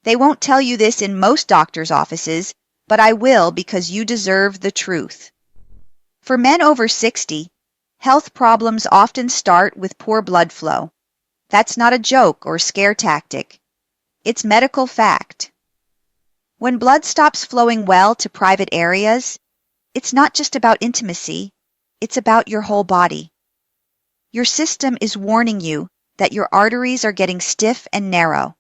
They won't tell you this in most doctors' offices, but I will because you deserve the truth. For men over 60, health problems often start with poor blood flow. That's not a joke or scare tactic. It's medical fact. When blood stops flowing well to private areas, it's not just about intimacy, it's about your whole body. Your system is warning you that your arteries are getting stiff and narrow.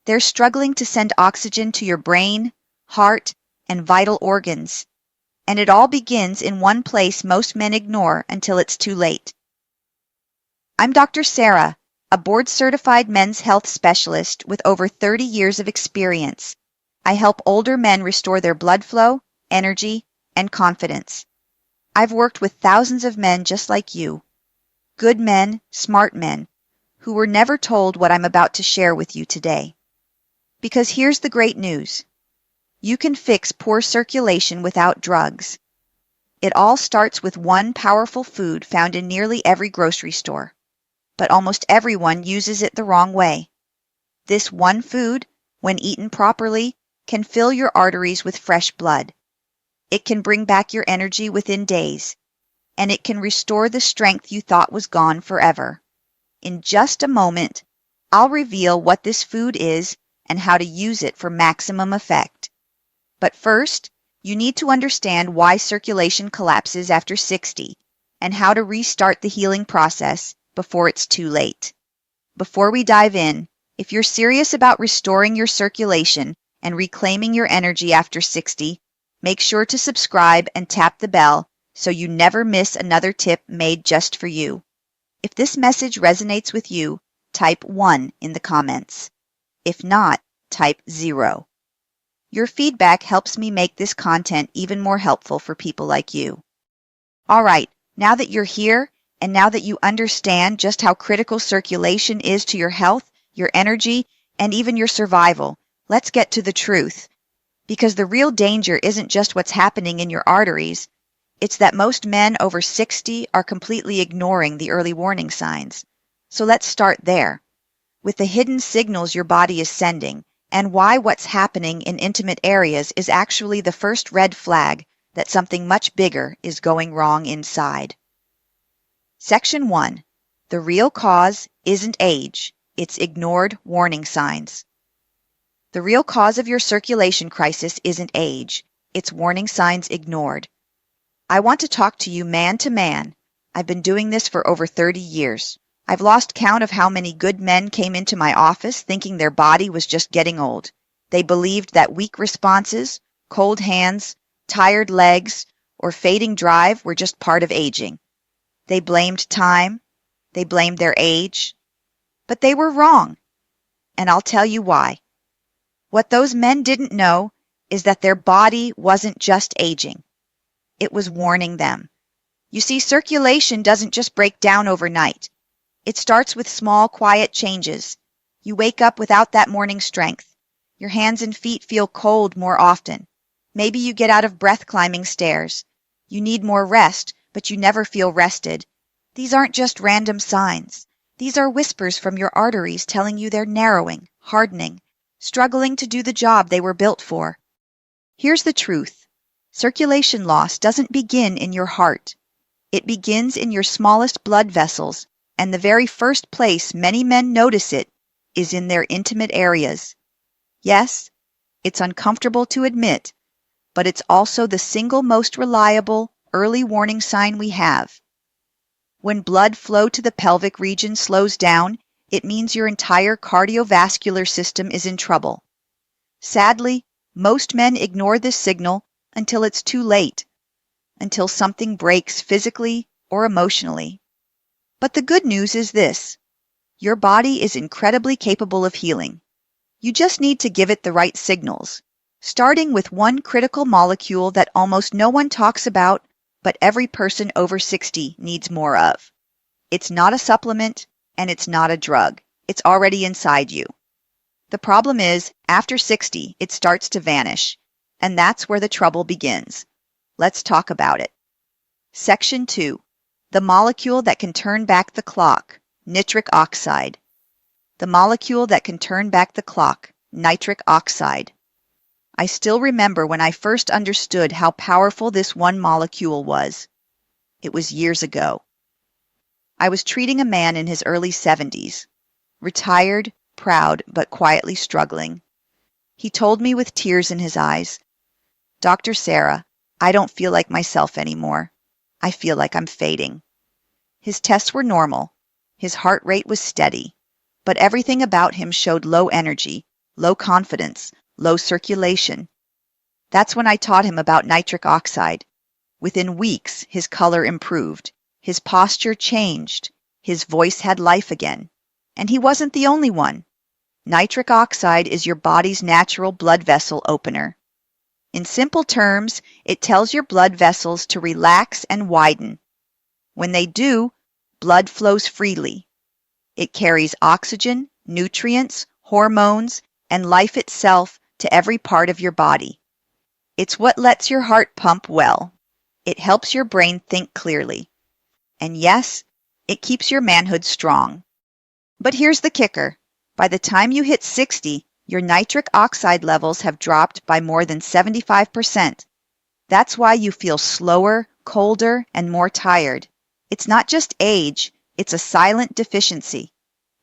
They're struggling to send oxygen to your brain, heart, and vital organs. And it all begins in one place most men ignore until it's too late. I'm Dr. Sarah, a board-certified men's health specialist with over 30 years of experience. I help older men restore their blood flow, energy, and confidence. I've worked with thousands of men just like you. Good men, smart men, who were never told what I'm about to share with you today. Because here's the great news. You can fix poor circulation without drugs. It all starts with one powerful food found in nearly every grocery store. But almost everyone uses it the wrong way. This one food, when eaten properly, can fill your arteries with fresh blood. It can bring back your energy within days, and it can restore the strength you thought was gone forever. In just a moment, I'll reveal what this food is and how to use it for maximum effect. But first, you need to understand why circulation collapses after 60 and how to restart the healing process before it's too late. Before we dive in, if you're serious about restoring your circulation and reclaiming your energy after 60, make sure to subscribe and tap the bell so you never miss another tip made just for you. If this message resonates with you, type 1 in the comments. If not, type 0. Your feedback helps me make this content even more helpful for people like you. All right, now that you're here, and now that you understand just how critical circulation is to your health, your energy, and even your survival, let's get to the truth. Because the real danger isn't just what's happening in your arteries, it's that most men over 60 are completely ignoring the early warning signs. So let's start there, with the hidden signals your body is sending, and why what's happening in intimate areas is actually the first red flag that something much bigger is going wrong inside. Section 1. The real cause isn't age, it's ignored warning signs. The real cause of your circulation crisis isn't age, it's warning signs ignored. I want to talk to you man to man. I've been doing this for over 30 years. I've lost count of how many good men came into my office thinking their body was just getting old. They believed that weak responses, cold hands, tired legs, or fading drive were just part of aging. They blamed time. They blamed their age. But they were wrong. And I'll tell you why. What those men didn't know is that their body wasn't just aging. It was warning them. You see, circulation doesn't just break down overnight. It starts with small, quiet changes. You wake up without that morning strength. Your hands and feet feel cold more often. Maybe you get out of breath climbing stairs. You need more rest, but you never feel rested. These aren't just random signs. These are whispers from your arteries telling you they're narrowing, hardening, struggling to do the job they were built for. Here's the truth. Circulation loss doesn't begin in your heart. It begins in your smallest blood vessels, and the very first place many men notice it is in their intimate areas. Yes, it's uncomfortable to admit, but it's also the single most reliable early warning sign we have. When blood flow to the pelvic region slows down, it means your entire cardiovascular system is in trouble. Sadly, most men ignore this signal until it's too late, until something breaks physically or emotionally. But the good news is this. Your body is incredibly capable of healing. You just need to give it the right signals, starting with one critical molecule that almost no one talks about, but every person over 60 needs more of. It's not a supplement, and it's not a drug. It's already inside you. The problem is, after 60, it starts to vanish, and that's where the trouble begins. Let's talk about it. Section 2. The molecule that can turn back the clock, nitric oxide. The molecule that can turn back the clock, Nitric oxide. I still remember when I first understood how powerful this one molecule was. It was years ago. I was treating a man in his early 70s, retired, proud, but quietly struggling. He told me with tears in his eyes, "Dr. Sarah, I don't feel like myself anymore. I feel like I'm fading." His tests were normal. His heart rate was steady, but everything about him showed low energy, low confidence, low circulation. That's when I taught him about nitric oxide. Within weeks, his color improved, his posture changed, his voice had life again. And he wasn't the only one. Nitric oxide is your body's natural blood vessel opener. In simple terms, it tells your blood vessels to relax and widen. When they do, blood flows freely. It carries oxygen, nutrients, hormones, and life itself to every part of your body. It's what lets your heart pump well. It helps your brain think clearly. And yes, it keeps your manhood strong. But here's the kicker. By the time you hit 60, your nitric oxide levels have dropped by more than 75%. That's why you feel slower, colder, and more tired. It's not just age, it's a silent deficiency.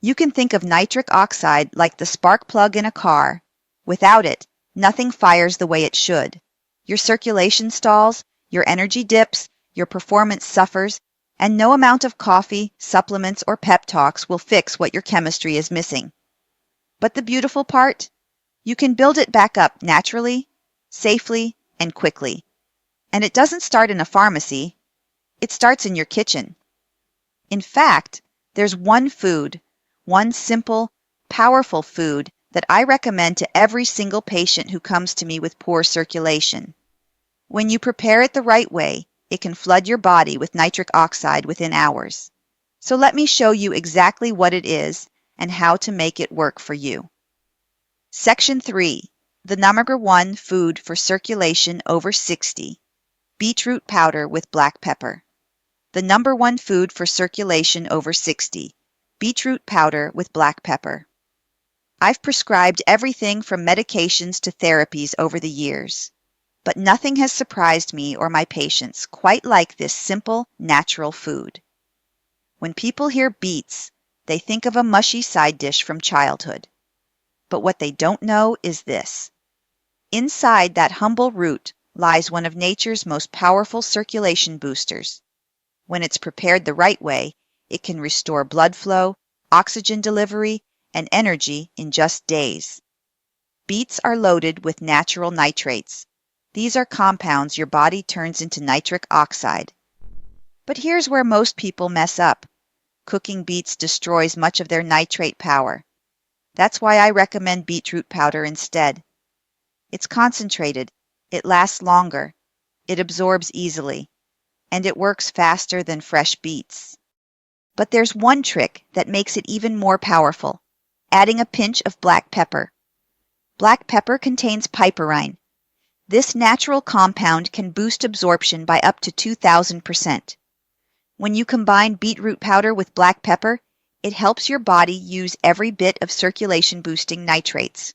You can think of nitric oxide like the spark plug in a car. Without it, nothing fires the way it should. Your circulation stalls, your energy dips, your performance suffers, and no amount of coffee, supplements, or pep talks will fix what your chemistry is missing. But the beautiful part? You can build it back up naturally, safely, and quickly. And it doesn't start in a pharmacy. It starts in your kitchen. In fact, there's one food, one simple, powerful food that I recommend to every single patient who comes to me with poor circulation. When you prepare it the right way, it can flood your body with nitric oxide within hours. So let me show you exactly what it is and how to make it work for you. Section 3. The number 1 food for circulation over 60. Beetroot powder with black pepper. The number 1 food for circulation over 60. Beetroot powder with black pepper. I've prescribed everything from medications to therapies over the years, but nothing has surprised me or my patients quite like this simple, natural food. When people hear beets, they think of a mushy side dish from childhood. But what they don't know is this. Inside that humble root lies one of nature's most powerful circulation boosters. When it's prepared the right way, it can restore blood flow, oxygen delivery, and energy in just days. Beets are loaded with natural nitrates. These are compounds your body turns into nitric oxide. But here's where most people mess up. Cooking beets destroys much of their nitrate power. That's why I recommend beetroot powder instead. It's concentrated, it lasts longer, it absorbs easily, and it works faster than fresh beets. But there's one trick that makes it even more powerful, adding a pinch of black pepper. Black pepper contains piperine. This natural compound can boost absorption by up to 2,000%. When you combine beetroot powder with black pepper, it helps your body use every bit of circulation-boosting nitrates.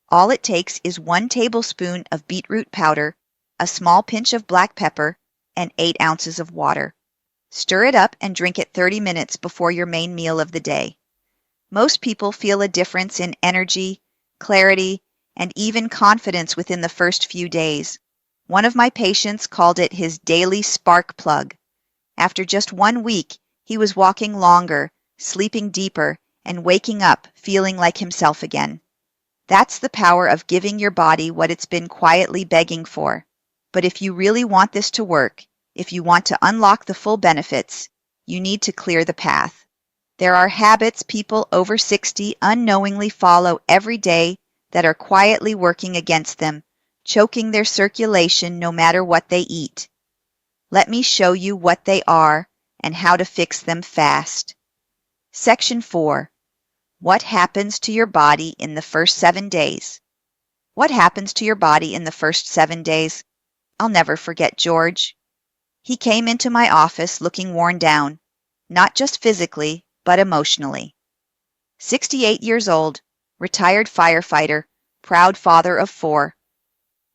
All it takes is 1 tablespoon of beetroot powder, a small pinch of black pepper, and 8 ounces of water. Stir it up and drink it 30 minutes before your main meal of the day. Most people feel a difference in energy, clarity, and even confidence within the first few days. One of my patients called it his daily spark plug. After just 1 week, he was walking longer, sleeping deeper, and waking up feeling like himself again. That's the power of giving your body what it's been quietly begging for. But if you really want this to work, if you want to unlock the full benefits, you need to clear the path. There are habits people over 60 unknowingly follow every day that are quietly working against them, choking their circulation no matter what they eat. Let me show you what they are and how to fix them fast. Section 4. What happens to your body in the first 7 days? What happens to your body in the first 7 days? I'll never forget George. He came into my office looking worn down, not just physically, but emotionally. 68 years old, retired firefighter, proud father of 4.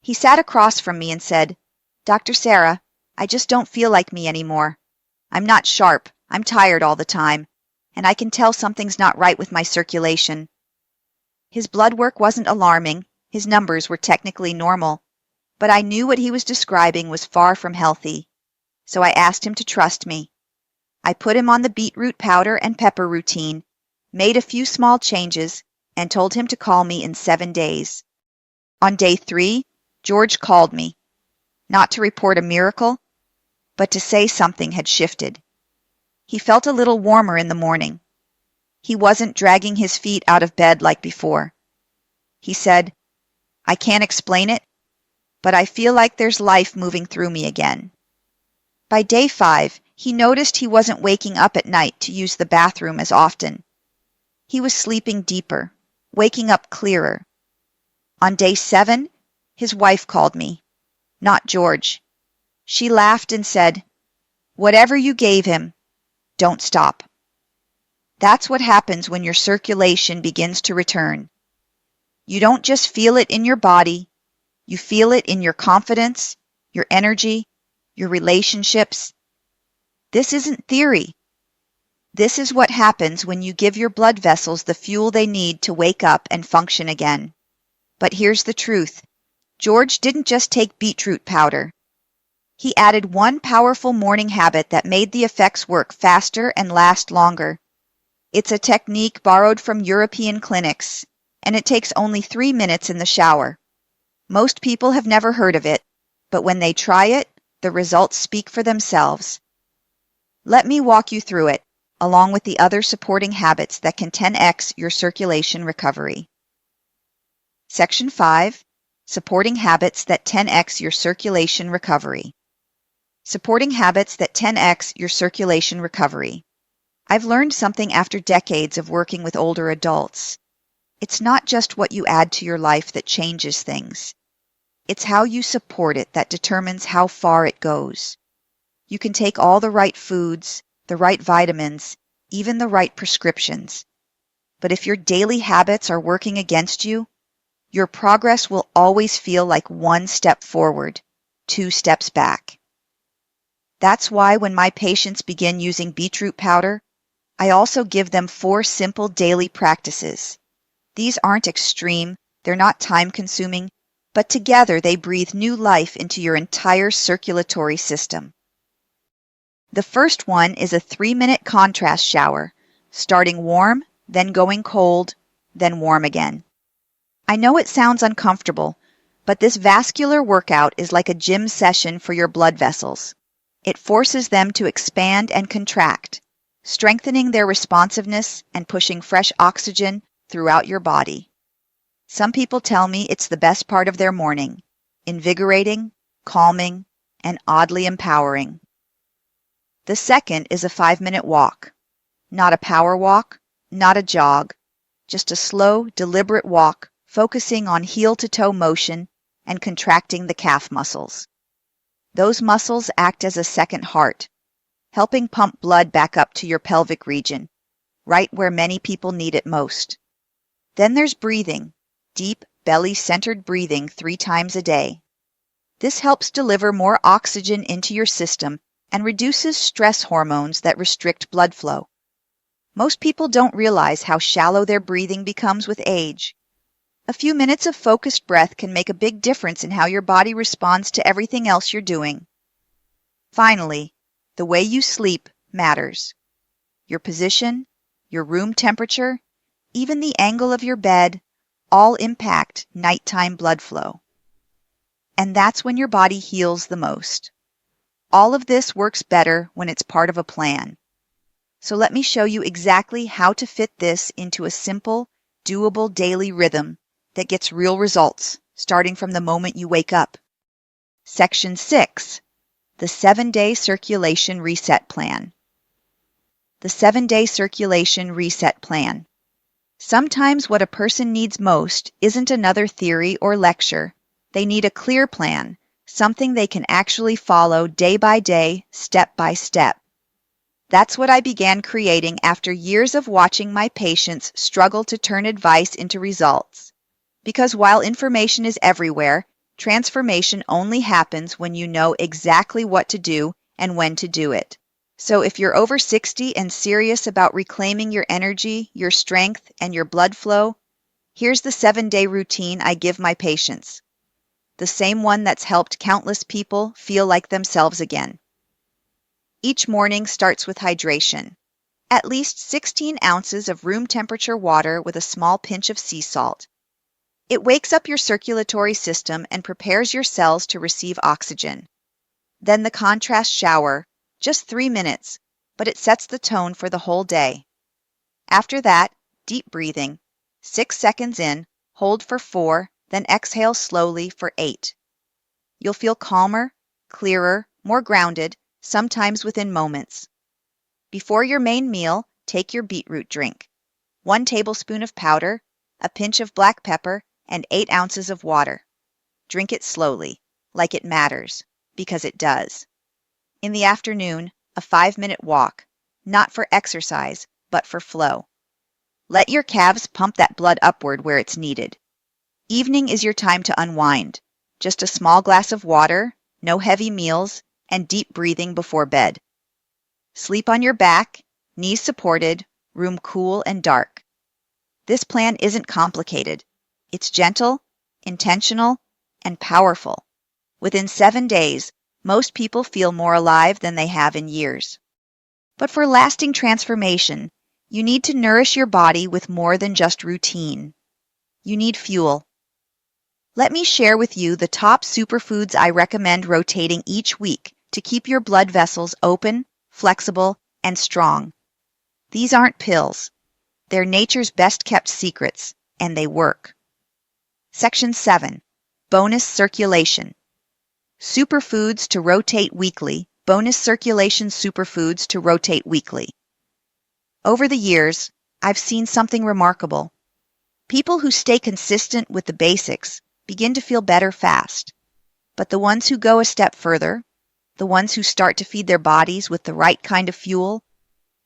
He sat across from me and said, "Dr. Sarah, I just don't feel like me anymore. I'm not sharp, I'm tired all the time, and I can tell something's not right with my circulation." His blood work wasn't alarming, his numbers were technically normal, but I knew what he was describing was far from healthy, so I asked him to trust me. I put him on the beetroot powder and pepper routine, made a few small changes, and told him to call me in 7 days. On day 3, George called me, not to report a miracle, but to say something had shifted. He felt a little warmer in the morning. He wasn't dragging his feet out of bed like before. He said, "I can't explain it, but I feel like there's life moving through me again." By day 5, he noticed he wasn't waking up at night to use the bathroom as often. He was sleeping deeper, waking up clearer. On day 7, his wife called me, not George. She laughed and said, "Whatever you gave him, don't stop." That's what happens when your circulation begins to return. You don't just feel it in your body, you feel it in your confidence, your energy, your relationships. This isn't theory. This is what happens when you give your blood vessels the fuel they need to wake up and function again. But here's the truth. George didn't just take beetroot powder. He added one powerful morning habit that made the effects work faster and last longer. It's a technique borrowed from European clinics, and it takes only 3 minutes in the shower. Most people have never heard of it, but when they try it, the results speak for themselves. Let me walk you through it, along with the other supporting habits that can 10x your circulation recovery. Section 5. Supporting habits that 10x your circulation recovery. Supporting habits that 10x your circulation recovery. I've learned something after decades of working with older adults. It's not just what you add to your life that changes things. It's how you support it that determines how far it goes. You can take all the right foods, the right vitamins, even the right prescriptions. But if your daily habits are working against you, your progress will always feel like 1 step forward, 2 steps back. That's why when my patients begin using beetroot powder, I also give them 4 simple daily practices. These aren't extreme, they're not time-consuming, but together they breathe new life into your entire circulatory system. The first one is a 3-minute contrast shower, starting warm, then going cold, then warm again. I know it sounds uncomfortable, but this vascular workout is like a gym session for your blood vessels. It forces them to expand and contract, strengthening their responsiveness and pushing fresh oxygen throughout your body. Some people tell me it's the best part of their morning, invigorating, calming, and oddly empowering. The second is a 5-minute walk. Not a power walk, not a jog, just a slow, deliberate walk focusing on heel-to-toe motion and contracting the calf muscles. Those muscles act as a second heart, helping pump blood back up to your pelvic region, right where many people need it most. Then there's breathing, deep, belly-centered breathing 3 times a day. This helps deliver more oxygen into your system and reduces stress hormones that restrict blood flow. Most people don't realize how shallow their breathing becomes with age. A few minutes of focused breath can make a big difference in how your body responds to everything else you're doing. Finally, the way you sleep matters. Your position, your room temperature, even the angle of your bed, all impact nighttime blood flow. And that's when your body heals the most. All of this works better when it's part of a plan. So let me show you exactly how to fit this into a simple, doable daily rhythm that gets real results, starting from the moment you wake up. Section 6. The 7-Day Circulation Reset Plan. The 7-Day Circulation Reset Plan. Sometimes what a person needs most isn't another theory or lecture. They need a clear plan, something they can actually follow day by day, step by step. That's what I began creating after years of watching my patients struggle to turn advice into results. Because while information is everywhere, transformation only happens when you know exactly what to do and when to do it. So if you're over 60 and serious about reclaiming your energy, your strength, and your blood flow, here's the 7-day routine I give my patients. The same one that's helped countless people feel like themselves again. Each morning starts with hydration. At least 16 ounces of room temperature water with a small pinch of sea salt. It wakes up your circulatory system and prepares your cells to receive oxygen. Then the contrast shower, just 3 minutes, but it sets the tone for the whole day. After that, deep breathing, 6 seconds in, hold for 4, then exhale slowly for 8. You'll feel calmer, clearer, more grounded, sometimes within moments. Before your main meal, take your beetroot drink. 1 tablespoon of powder, a pinch of black pepper, and 8 ounces of water. Drink it slowly, like it matters, because it does. In the afternoon, a 5-minute walk, not for exercise, but for flow. Let your calves pump that blood upward where it's needed. Evening is your time to unwind. Just a small glass of water, no heavy meals, and deep breathing before bed. Sleep on your back, knees supported, room cool and dark. This plan isn't complicated. It's gentle, intentional, and powerful. Within 7 days, most people feel more alive than they have in years. But for lasting transformation, you need to nourish your body with more than just routine. You need fuel. Let me share with you the top superfoods I recommend rotating each week to keep your blood vessels open, flexible, and strong. These aren't pills. They're nature's best-kept secrets, and they work. Section 7. Bonus circulation. Superfoods to rotate weekly. Bonus circulation superfoods to rotate weekly. Over the years, I've seen something remarkable. People who stay consistent with the basics begin to feel better fast. But the ones who go a step further, the ones who start to feed their bodies with the right kind of fuel,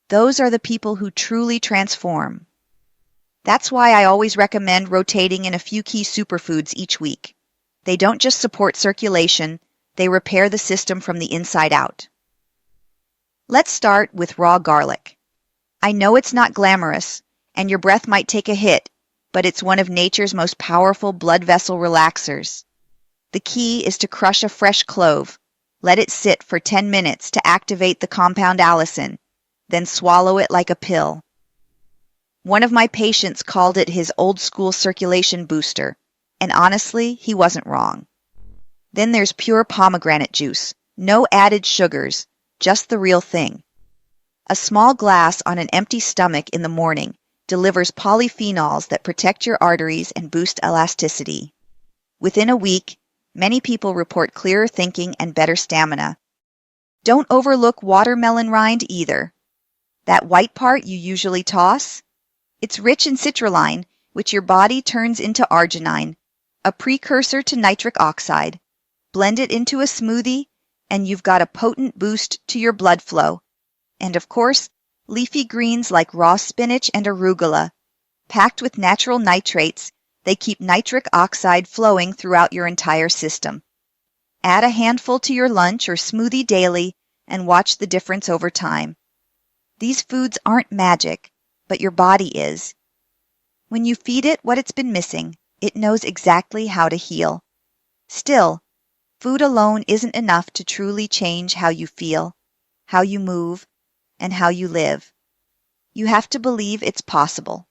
those are the people who truly transform. That's why I always recommend rotating in a few key superfoods each week. They don't just support circulation, they repair the system from the inside out. Let's start with raw garlic. I know it's not glamorous, and your breath might take a hit, but it's one of nature's most powerful blood vessel relaxers. The key is to crush a fresh clove. Let it sit for 10 minutes to activate the compound allicin, then swallow it like a pill. One of my patients called it his old-school circulation booster, and honestly, he wasn't wrong. Then there's pure pomegranate juice, no added sugars, just the real thing. A small glass on an empty stomach in the morning delivers polyphenols that protect your arteries and boost elasticity. Within a week, many people report clearer thinking and better stamina. Don't overlook watermelon rind either. That white part you usually toss? It's rich in citrulline, which your body turns into arginine, a precursor to nitric oxide. Blend it into a smoothie, and you've got a potent boost to your blood flow. And of course, leafy greens like raw spinach and arugula. Packed with natural nitrates, they keep nitric oxide flowing throughout your entire system. Add a handful to your lunch or smoothie daily and watch the difference over time. These foods aren't magic, but your body is. When you feed it what it's been missing, it knows exactly how to heal. Still, food alone isn't enough to truly change how you feel, how you move, and how you live. You have to believe it's possible.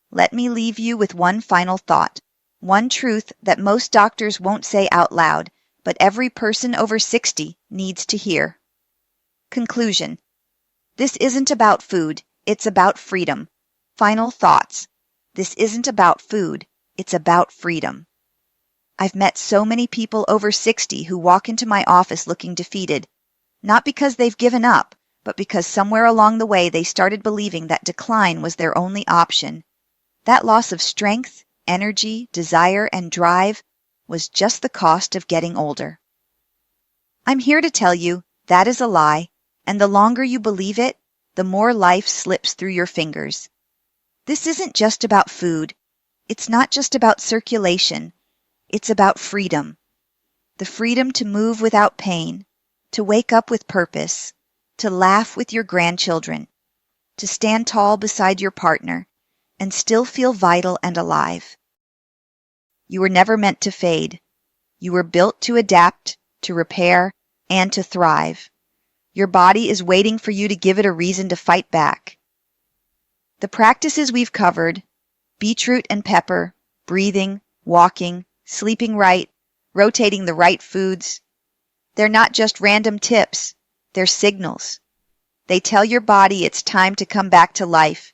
Let me leave you with one final thought, one truth that most doctors won't say out loud, but every person over 60 needs to hear. Conclusion. This isn't about food, it's about freedom. Final thoughts. This isn't about food, it's about freedom. I've met so many people over 60 who walk into my office looking defeated, not because they've given up, but because somewhere along the way they started believing that decline was their only option. That loss of strength, energy, desire, and drive was just the cost of getting older. I'm here to tell you that is a lie, and the longer you believe it, the more life slips through your fingers. This isn't just about food. It's not just about circulation, it's about freedom. The freedom to move without pain, to wake up with purpose, to laugh with your grandchildren, to stand tall beside your partner, and still feel vital and alive. You were never meant to fade. You were built to adapt, to repair, and to thrive. Your body is waiting for you to give it a reason to fight back. The practices we've covered, beetroot and pepper, breathing, walking, sleeping right, rotating the right foods, they're not just random tips, they're signals. They tell your body it's time to come back to life.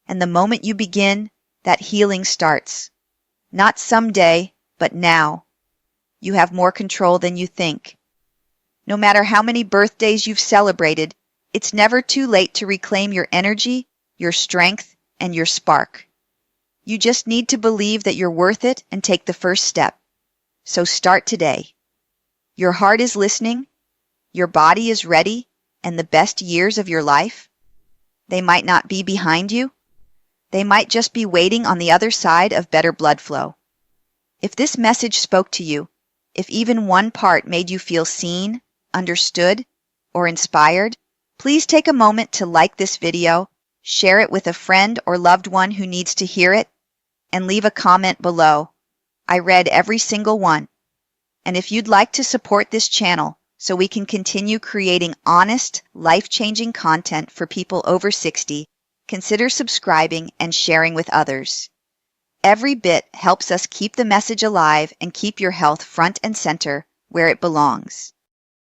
And the moment you begin, that healing starts. Not someday, but now. You have more control than you think. No matter how many birthdays you've celebrated, it's never too late to reclaim your energy, your strength, and your spark. You just need to believe that you're worth it and take the first step. So start today. Your heart is listening, your body is ready, and the best years of your life, they might not be behind you. They might just be waiting on the other side of better blood flow. If this message spoke to you, if even one part made you feel seen, understood, or inspired, please take a moment to like this video, share it with a friend or loved one who needs to hear it, and leave a comment below. I read every single one. And if you'd like to support this channel so we can continue creating honest, life-changing content for people over 60, consider subscribing and sharing with others. Every bit helps us keep the message alive and keep your health front and center where it belongs.